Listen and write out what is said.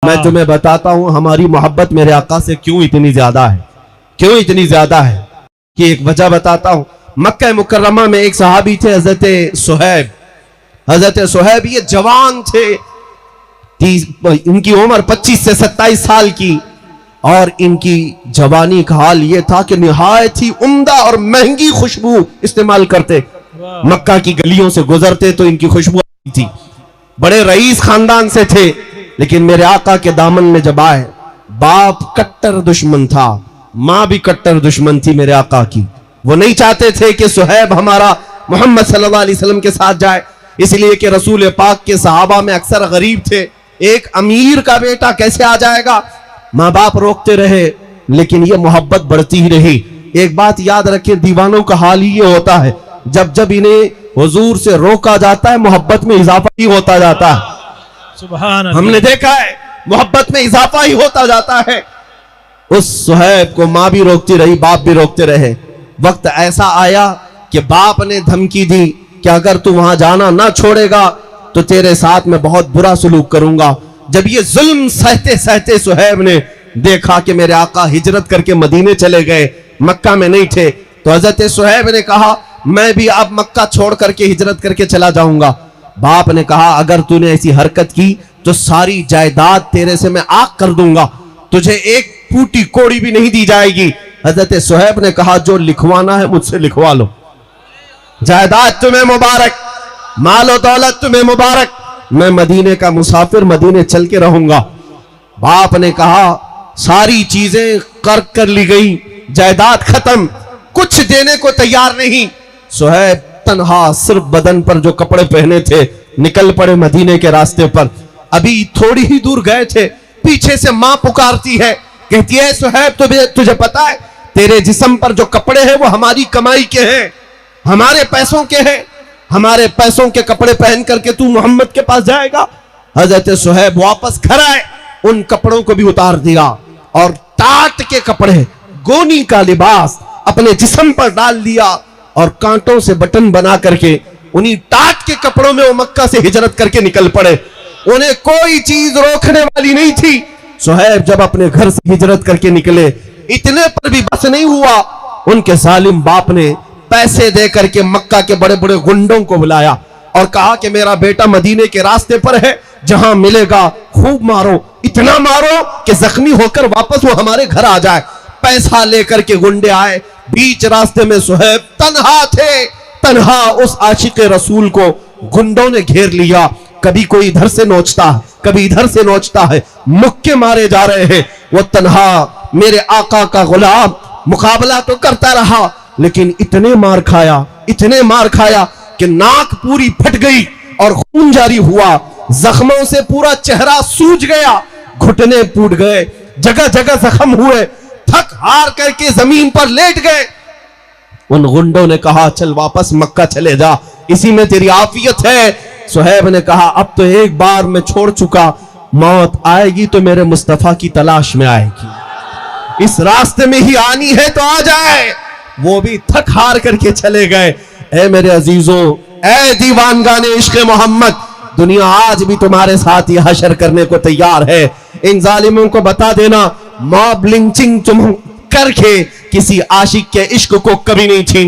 मैं तुम्हें बताता हूं हमारी मोहब्बत मेरे आका से क्यों इतनी ज्यादा है, क्यों इतनी ज्यादा है कि एक वजह बताता हूं। मक्का मुकर्रमा में एक सहाबी थे हजरत सुहैब। हजरत सुहैब ये जवान थे, इनकी उम्र 25 से 27 साल की, और इनकी जवानी का हाल ये था कि निहायत ही उम्दा और महंगी खुशबू इस्तेमाल करते। मक्का की गलियों से गुजरते तो इनकी खुशबू आती थी। बड़े रईस खानदान से थे, लेकिन मेरे आका के दामन में जब आए, बाप कट्टर दुश्मन था, मां भी कट्टर दुश्मन थी मेरे आका की। वो नहीं चाहते थे कि सुहैब हमारा मोहम्मद सल्लल्लाहु अलैहि वसल्लम के साथ जाए, इसलिए कि रसूल पाक के सहाबा में अक्सर गरीब थे, एक अमीर का बेटा कैसे आ जाएगा। माँ बाप रोकते रहे, लेकिन ये मोहब्बत बढ़ती ही रही। एक बात याद रखे, दीवानों का हाल ही ये होता है, जब जब इन्हें हुजूर से रोका जाता है मोहब्बत में इजाफा ही होता जाता है। सुभान अल्लाह। हमने देखा है मोहब्बत में इजाफा ही होता जाता है। उस सुहैब को माँ भी रोकती रही, बाप भी रोकते रहे। वक्त ऐसा आया कि बाप ने धमकी दी कि अगर तू वहां जाना ना छोड़ेगा तो तेरे साथ मैं बहुत बुरा सलूक करूंगा। जब ये जुल्म सहते सहते सुहैब ने देखा कि मेरे आका हिजरत करके मदीने चले गए, मक्का में नहीं थे, तो हजरत सुहैब ने कहा मैं भी अब मक्का छोड़ करके हिजरत करके चला जाऊंगा। बाप ने कहा अगर तूने ऐसी हरकत की तो सारी जायदाद तेरे से मैं आग कर दूंगा, तुझे एक फूटी कोड़ी भी नहीं दी जाएगी। हजरत सुहैब ने कहा जो लिखवाना है मुझसे लिखवा लो, जायदाद तुम्हें मुबारक, मालो दौलत तुम्हें मुबारक, मैं मदीने का मुसाफिर मदीने चल के रहूंगा। बाप ने कहा सारी चीजें कर ली गई, जायदाद खत्म, कुछ देने को तैयार नहीं। सुहैब तन्हा सिर्फ बदन पर जो कपड़े पहने थे निकल पड़े मदीने के रास्ते पर। अभी थोड़ी ही दूर गए थे, पीछे से मां पुकारती है, कहती है सुहैब तुझे पता है तेरे जिस्म पर जो कपड़े हैं वो हमारी कमाई के हैं, हमारे पैसों के हैं, हमारे पैसों के कपड़े पहन करके तू मोहम्मद के पास जाएगा। हजरत सुहैब वापस घर आए, उन कपड़ों को भी उतार दिया और टाट के कपड़े, गोनी का लिबास अपने जिस्म पर डाल दिया और कांटों से बटन बना करके उन्हीं टाट के कपड़ों में वो मक्का से हिजरत करके निकल पड़े। उन्हें कोई चीज रोकने वाली नहीं थी। सुहैब जब अपने घर से हिजरत करके निकले, इतने पर भी बस नहीं हुआ, उनके जालिम बाप ने पैसे दे करके मक्का के बड़े बड़े गुंडों को बुलाया और कहा कि मेरा बेटा मदीने के रास्ते पर है, जहां मिलेगा खूब मारो, इतना मारो कि जख्मी होकर वापस वो हमारे घर आ जाए। पैसा लेकर के गुंडे आए, बीच रास्ते में सुहैब तन्हा थे, तन्हा उस आशिक रसूल को गुंडों ने घेर लिया। कभी कोई इधर से नोचता है, कभी इधर से नोचता है, मुक्के मारे जा रहे हैं। वो तन्हा मेरे आका का गुलाम मुकाबला तो करता रहा, लेकिन इतने मार खाया, इतने मार खाया कि नाक पूरी फट गई और खून जारी हुआ, जख्मों से पूरा चेहरा सूज गया, घुटने फूट गए, जगह जगह जख्म हुए, थक हार करके जमीन पर लेट गए। उन गुंडों ने कहा चल वापस मक्का चले जा, इसी में तेरी आफियत है। सुहैब ने कहा अब तो एक बार मैं छोड़ चुका, मौत आएगी तो मेरे मुस्तफा की तलाश में आएगी, इस रास्ते में ही आनी है तो आ जाए। वो भी थक हार करके चले गए। ऐ मेरे अजीजों, ऐ दीवानगाने इश्क मोहम्मद, दुनिया आज भी तुम्हारे साथ यह हशर करने को तैयार है। इन जालिमों को बता देना मॉब लिंचिंग तुम करके किसी आशिक के इश्क को कभी नहीं छीन